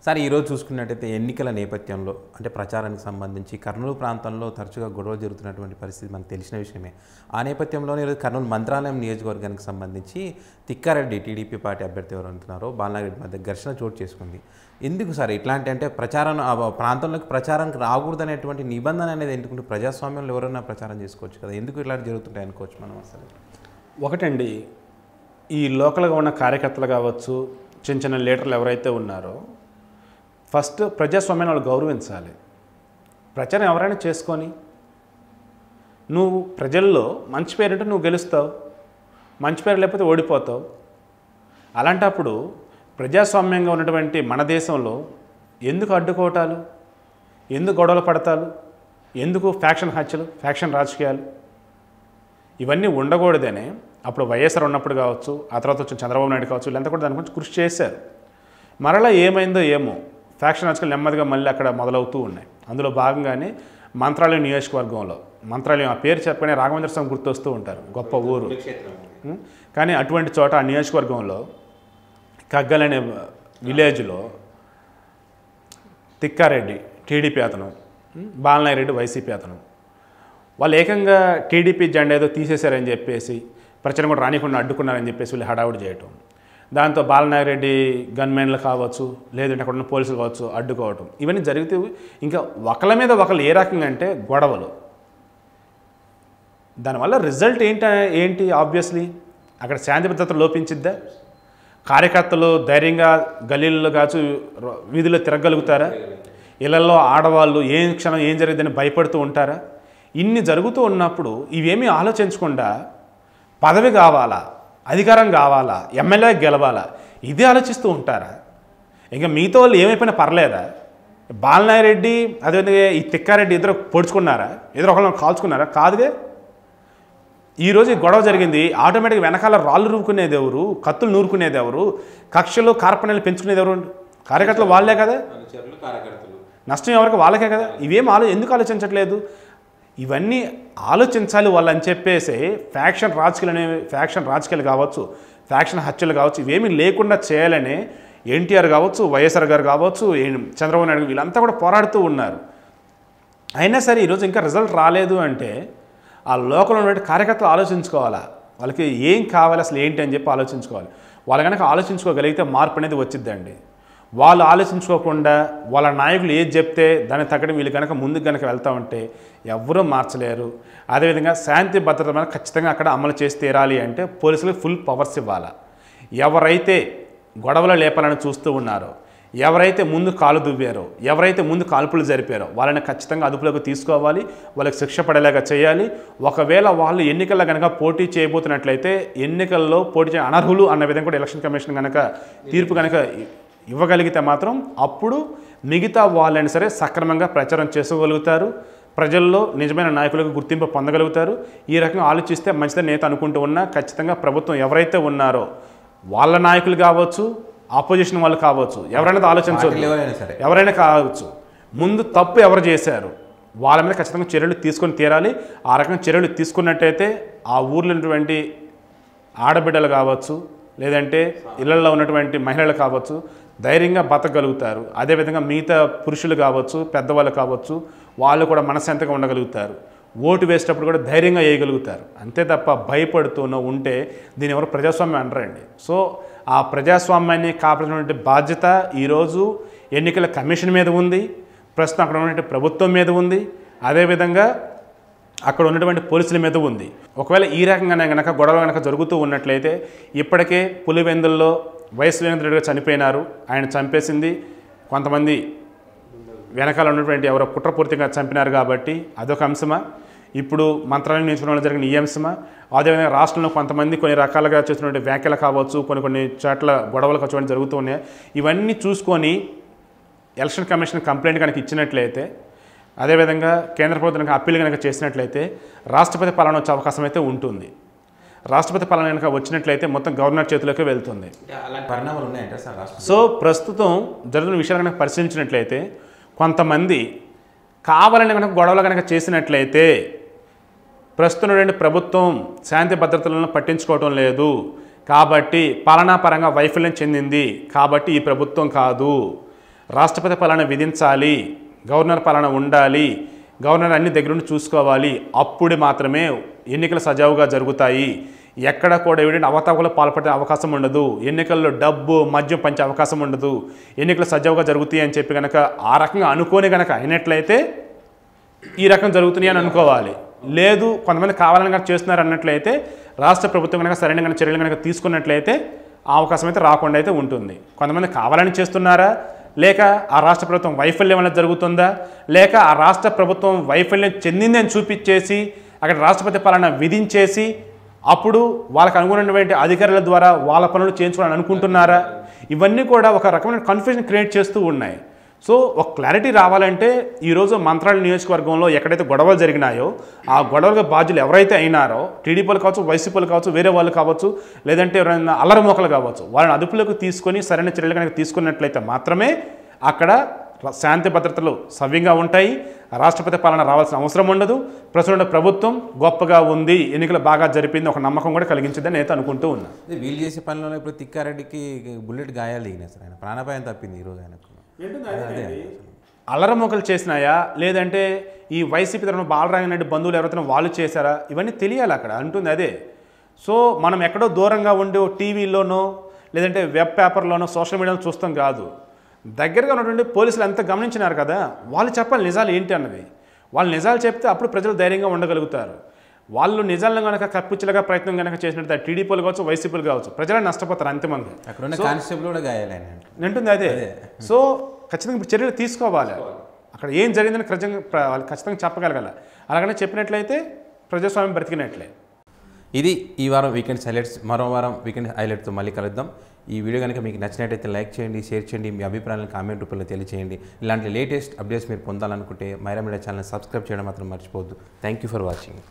Sir ఈరోజు చూసుకున్నట్టయితే ఎన్నికల నేపథ్యంలో అంటే ప్రచారానికి సంబంధించి కర్నూలు ప్రాంతంలో తరచుగా గొడవలు జరుగుతున్నటువంటి పరిస్థితి మనకు తెలిసిన విషయమే. ఆ నేపథ్యంలోనే ఈరోజు కర్నూలు మంత్రాలయం నియోజకవర్గానికి సంబంధించి తిక్కారెడ్డి టీడీపీ పార్టీ అభ్యర్థి ఎవరు అంటున్నారో బాలనారెడ్డి మధ్య ఘర్షణ చోటు చేసుకుంది. ఎందుకు సార్ ఇట్లాంటి అంటే ప్రచారం ఆ ప్రాంతంలోకి ప్రచారానికి రాకూడదనేటువంటి నిబంధన అనేది ఎందుకుంటే ప్రజాస్వామ్యంలో ఎవరైనా ప్రచారం చేసుకోవచ్చు కదా, ఎందుకు ఇలాంటి జరుగుతుంటాయి అనుకోవచ్చు మనం అసలు? ఒకటండి, ఈ లోకల్గా ఉన్న కార్యకర్తలు కావచ్చు, చిన్న చిన్న లీడర్లు ఎవరైతే ఉన్నారో ఫస్ట్ ప్రజాస్వామ్యాన్ని వాళ్ళు గౌరవించాలి. ప్రచారం ఎవరైనా చేసుకొని నువ్వు ప్రజల్లో మంచి పేరుంటే నువ్వు గెలుస్తావు, మంచి పేరు లేకపోతే ఓడిపోతావు. అలాంటప్పుడు ప్రజాస్వామ్యంగా ఉన్నటువంటి మన దేశంలో ఎందుకు అడ్డుకోవటాలు, ఎందుకు గొడవలు పడతాలు, ఎందుకు ఫ్యాక్షన్ హత్యలు, ఫ్యాక్షన్ రాజకీయాలు ఇవన్నీ ఉండకూడదనే అప్పుడు వైఎస్ఆర్ ఉన్నప్పుడు కావచ్చు, ఆ తర్వాత వచ్చిన చంద్రబాబు నాయుడు కావచ్చు, వీళ్ళంతా కూడా దాని గురించి కృషి చేశారు. మరలా ఏమైందో ఏమో ఫ్యాక్షన్ రాజకీయాలు నెమ్మదిగా మళ్ళీ అక్కడ మొదలవుతూ ఉన్నాయి. అందులో భాగంగానే మంత్రాలయం నియోజకవర్గంలో, మంత్రాలయం ఆ పేరు చెప్పగానే రాఘవేంద్ర స్వామి గుర్తొస్తూ ఉంటారు, గొప్ప ఊరు. కానీ అటువంటి చోట ఆ నియోజకవర్గంలో కగ్గల్ అనే విలేజ్లో తిక్కారెడ్డి టీడీపీ అతను, బాలనారెడ్డి వైసీపీ అతను, వాళ్ళు ఏకంగా టీడీపీ జెండా ఏదో తీసేశారని చెప్పేసి ప్రచారం కూడా రానికుండా అడ్డుకున్నారని చెప్పేసి వీళ్ళు హడావుడి చేయటం, దాంతో బాలనారెడ్డి గన్మెన్లు కావచ్చు, లేదంటే అక్కడ ఉన్న పోలీసులు కావచ్చు అడ్డుకోవటం, ఇవన్నీ జరుగుతూ ఇంకా ఒకళ్ళ మీద ఒకళ్ళు ఏ రకంగా అంటే గొడవలు. దానివల్ల రిజల్ట్ ఏంటి ఆబ్వియస్లీ అక్కడ శాంతి భద్రత లోపించిద్దా? కార్యకర్తలు ధైర్యంగా గల్లీల్లో కావచ్చు వీధుల్లో తిరగలుగుతారా? ఇళ్లలో ఆడవాళ్ళు క్షణం ఏం జరిగిద్దని భయపడుతూ ఉంటారా? ఇన్ని జరుగుతూ ఉన్నప్పుడు ఇవేమీ ఆలోచించకుండా పదవి కావాలా, అధికారం కావాలా, ఎమ్మెల్యే గెలవాలా, ఇదే ఆలోచిస్తూ ఉంటారా? ఇంకా మిగతా వాళ్ళు ఏమైపోయినా పర్లేదా? బాలనారెడ్డి అదేవిధంగా ఈ తిక్కారెడ్డి ఇద్దరు పొడుచుకున్నారా, ఇద్దరు ఒకళ్ళని కాల్చుకున్నారా? కాదుగా. ఈరోజు ఈ గొడవ జరిగింది, ఆటోమేటిక్గా వెనకాల రాళ్ళు రూపుకునేది ఎవరు, కత్తులు నూరుకునేది ఎవరు, కక్షలు కార్పణ్యాలు పెంచుకునేది ఎవరు? కార్యకర్తలు వాళ్ళే కదా. నష్టం ఎవరికి? వాళ్ళకే కదా. ఇవేం ఎందుకు ఆలోచించట్లేదు? ఇవన్నీ ఆలోచించాలి వాళ్ళని చెప్పేసి ఫ్యాక్షన్ రాజకీయాలు కావచ్చు, ఫ్యాక్షన్ హత్యలు కావచ్చు, ఇవేమీ లేకుండా చేయాలని ఎన్టీఆర్ కావచ్చు, వైఎస్ఆర్ గారు కావచ్చు, చంద్రబాబు నాయుడు వీళ్ళంతా కూడా పోరాడుతూ ఉన్నారు. అయినా సరే ఈరోజు ఇంకా రిజల్ట్ రాలేదు అంటే ఆ లోకల్ ఉన్నటువంటి కార్యకర్తలు ఆలోచించుకోవాలా, వాళ్ళకి ఏం కావాలి, అసలు ఏంటి అని చెప్పి ఆలోచించుకోవాలి. వాళ్ళు కనుక ఆలోచించుకోగలిగితే మార్పు అనేది వచ్చిద్దండి. వాళ్ళు ఆలోచించుకోకుండా వాళ్ళ నాయకులు ఏది చెప్తే దాన్ని తగ్గడం వీళ్ళు కనుక ముందుకు కనుక వెళ్తూ ఉంటే ఎవరూ మార్చలేరు. అదేవిధంగా శాంతి భద్రత మీద ఖచ్చితంగా అక్కడ అమలు చేసి తీరాలి అంటే పోలీసులకు ఫుల్ పవర్స్ ఇవ్వాలి. ఎవరైతే గొడవలు లేపాలని చూస్తూ ఉన్నారో, ఎవరైతే ముందు కాలు దువ్వారో, ఎవరైతే ముందు కాల్పులు జరిపారో వాళ్ళని ఖచ్చితంగా అదుపులోకి తీసుకోవాలి, వాళ్ళకి శిక్ష పడేలాగా చేయాలి. ఒకవేళ వాళ్ళు ఎన్నికల్లో కనుక పోటీ చేయబోతున్నట్లయితే ఎన్నికల్లో పోటీ చేయ అనర్హులు అన్న విధంగా కూడా ఎలక్షన్ కమిషన్ కనుక తీర్పు కనుక ఇవ్వగలిగితే మాత్రం అప్పుడు మిగతా వాళ్ళని సరే సక్రమంగా ప్రచారం చేసుకోగలుగుతారు, ప్రజల్లో నిజమైన నాయకులకు గుర్తింపు పొందగలుగుతారు. ఈ రకంగా ఆలోచిస్తే మంచిదని నేత అనుకుంటూ ఉన్నా ఖచ్చితంగా ప్రభుత్వం ఎవరైతే ఉన్నారో వాళ్ళ నాయకులు కావచ్చు, ఆపోజిషన్ వాళ్ళు కావచ్చు, ఎవరైనా ఆలోచించవచ్చు, ఎవరైనా కావచ్చు, ముందు తప్పు ఎవరు చేశారు వాళ్ళ మీద ఖచ్చితంగా చర్యలు తీసుకొని తీరాలి. ఆ రకంగా చర్యలు తీసుకున్నట్టయితే ఆ ఊర్లో ఉన్నటువంటి ఆడబిడ్డలు కావచ్చు, లేదంటే ఇళ్లలో ఉన్నటువంటి మహిళలు కావచ్చు ధైర్యంగా బతకగలుగుతారు. అదేవిధంగా మిగతా పురుషులు కావచ్చు, పెద్దవాళ్ళు కావచ్చు, వాళ్ళు కూడా మనశ్శాంతిగా ఉండగలుగుతారు. ఓటు వేసేటప్పుడు కూడా ధైర్యంగా వేయగలుగుతారు. అంతే తప్ప భయపడుతూనో ఉంటే దీని ఎవరు ప్రజాస్వామ్యం అనరండి. సో ఆ ప్రజాస్వామ్యాన్ని కాపాడినటువంటి బాధ్యత ఈరోజు ఎన్నికల కమిషన్ మీద ఉంది, ప్రస్తుతం అక్కడ ఉన్నటువంటి ప్రభుత్వం మీద ఉంది, అదేవిధంగా అక్కడ ఉన్నటువంటి పోలీసుల మీద ఉంది. ఒకవేళ ఈ రకంగానే కనుక గొడవ కనుక జరుగుతూ ఉన్నట్లయితే ఇప్పటికే పులివెందుల్లో వైఎస్ వీరేంద్ర రెడ్డి గారు చనిపోయినారు. ఆయన చంపేసింది కొంతమంది వెనకాల ఉన్నటువంటి ఎవరో కుట్రపూర్తిగా చంపినారు కాబట్టి అదొక అంశమా? ఇప్పుడు మంత్రాలయం నియోజకవర్గంలో జరిగిన ఈ అంశమా? అదేవిధంగా రాష్ట్రంలో కొంతమంది కొన్ని రకాలుగా చేస్తున్నటువంటి వ్యాఖ్యలు కావచ్చు, కొన్ని చోట్ల గొడవలు ఖర్చు జరుగుతూ ఉన్నాయి. ఇవన్నీ చూసుకొని ఎలక్షన్ కమిషన్ కంప్లైంట్ కనుక ఇచ్చినట్లయితే, అదేవిధంగా కేంద్ర ప్రభుత్వం అప్పీల్ కనుక చేసినట్లయితే రాష్ట్రపతి పాలన వచ్చే అవకాశం అయితే ఉంటుంది. రాష్ట్రపతి పాలన కనుక వచ్చినట్లయితే మొత్తం గవర్నర్ చేతిలోకి వెళ్తుంది. సో ప్రస్తుతం జరుగుతున్న విషయాలు కనుక పరిశీలించినట్లయితే కొంతమంది కావాలని కనుక గొడవలు కనుక చేసినట్లయితే ప్రస్తుతం ప్రభుత్వం శాంతి భద్రతలను పట్టించుకోవటం లేదు కాబట్టి పాలనాపరంగా వైఫల్యం చెందింది కాబట్టి ఈ ప్రభుత్వం కాదు, రాష్ట్రపతి పాలన విధించాలి, గవర్నర్ పాలన ఉండాలి, గవర్నర్ అన్ని దగ్గరుండి చూసుకోవాలి, అప్పుడు మాత్రమే ఎన్నికలు సజావుగా జరుగుతాయి. ఎక్కడ కూడా ఏమిటంటే అవతావకలు పాల్పడే అవకాశం ఉండదు, ఎన్నికల్లో డబ్బు మద్యం పంచే అవకాశం ఉండదు, ఎన్నికలు సజావుగా జరుగుతాయి అని చెప్పి కనుక ఆ రకంగా అనుకోని కనుక అయినట్లయితే ఈ రకం జరుగుతున్నాయి అని అనుకోవాలి. లేదు కొంతమంది కావాలని కనుక చేస్తున్నారు అన్నట్లయితే రాష్ట్ర ప్రభుత్వం కనుక సరైన కనుక చర్యలు కనుక తీసుకున్నట్లయితే ఆ అవకాశం అయితే రాకుండా అయితే ఉంటుంది. కొంతమంది కావాలని చేస్తున్నారా, లేక ఆ రాష్ట్ర ప్రభుత్వం వైఫల్యం వల్ల జరుగుతుందా, లేక ఆ రాష్ట్ర ప్రభుత్వం వైఫల్యం చెందిందని చూపించేసి అక్కడ రాష్ట్రపతి పాలన విధించేసి అప్పుడు వాళ్ళకు అనుగుణమైన అధికారుల ద్వారా వాళ్ళ పనులు చేయించుకోవాలని అనుకుంటున్నారా, ఇవన్నీ కూడా ఒక రకమైన కన్ఫ్యూజన్ క్రియేట్ చేస్తూ ఉన్నాయి. సో ఒక క్లారిటీ రావాలంటే ఈరోజు మంత్రాల నియోజకవర్గంలో ఎక్కడైతే గొడవలు జరిగినాయో ఆ గొడవలకు బాధ్యులు ఎవరైతే అయినారో టీడీపీలు కావచ్చు, వైసీపీలు కావచ్చు, వేరే వాళ్ళు కావచ్చు, లేదంటే ఎవరైనా అల్లరిమోకలు కావచ్చు, వాళ్ళని అదుపులోకి తీసుకొని సరైన చర్యలు కనుక తీసుకున్నట్లయితే మాత్రమే అక్కడ శాంతి భద్రతలు సవ్యంగా ఉంటాయి, రాష్ట్రపతి పాలన రావాల్సిన అవసరం ఉండదు, ప్రస్తుత ప్రభుత్వం గొప్పగా ఉంది, ఎన్నికలు బాగా జరిపింది ఒక నమ్మకం కూడా కలిగించిందని నేను అనుకుంటూ ఉన్నా. వీళ్ళు చేసే పనిలో ఇప్పుడు తిక్కారెడ్డికి బుల్లెట్ గాయాలు దిగినాయి సార్, ఆయన ప్రాణాపాయం తప్పింది ఈరోజు ఆయనకు. అల్లరమొకలు చేసినాయా, లేదంటే ఈ వైసీపీ తరఫున బాలరాజరెడ్డి బంధువులు ఎవరైతే వాళ్ళు చేశారా, ఇవన్నీ తెలియాలి అక్కడ అంటుంది అదే. సో మనం ఎక్కడో దూరంగా ఉండి టీవీలోనో లేదంటే వెబ్ పేపర్లోనో సోషల్ మీడియాలో చూస్తాం కాదు, దగ్గరగా ఉన్నటువంటి పోలీసులు ఎంత గమనించినారు కదా, వాళ్ళు చెప్పాలి నిజాలు ఏంటి అన్నది. వాళ్ళు నిజాలు చెప్తే అప్పుడు ప్రజలు ధైర్యంగా ఉండగలుగుతారు. వాళ్ళు నిజాలను కనుక కప్పించలేక ప్రయత్నం కనుక చేసినట్టు టీడీపీలు కావచ్చు, వైసీపీలు కావచ్చు, ప్రజలు నష్టపోతారు అంతిమంగా. అక్కడ కానిస్టేబుల్ కూడా గాయాలైన అంటుంది అదే. సో ఖచ్చితంగా ఇప్పుడు చర్యలు తీసుకోవాలి, అక్కడ ఏం జరిగిందని వాళ్ళు ఖచ్చితంగా చెప్పగలగాలి. అలాగనే చెప్పినట్లయితే ప్రజాస్వామ్యం బ్రతికినట్లే. ఇది ఈ వారం వీకెండ్ హైలైట్స్. మరో వారం వీకెండ్ హైలైట్తో మళ్ళీ కలుద్దాం. ఈ వీడియో కనుక మీకు నచ్చినట్టయితే లైక్ చేయండి, షేర్ చేయండి, మీ అభిప్రాయాలను కామెంట్ రూపంలో తెలియజేయండి. ఇలాంటి లేటెస్ట్ అప్డేట్స్ మీరు పొందాలనుకుంటే మైరా మీడియా ఛానల్ సబ్స్క్రైబ్ చేయడం మాత్రం మర్చిపోవద్దు. Thank you for watching.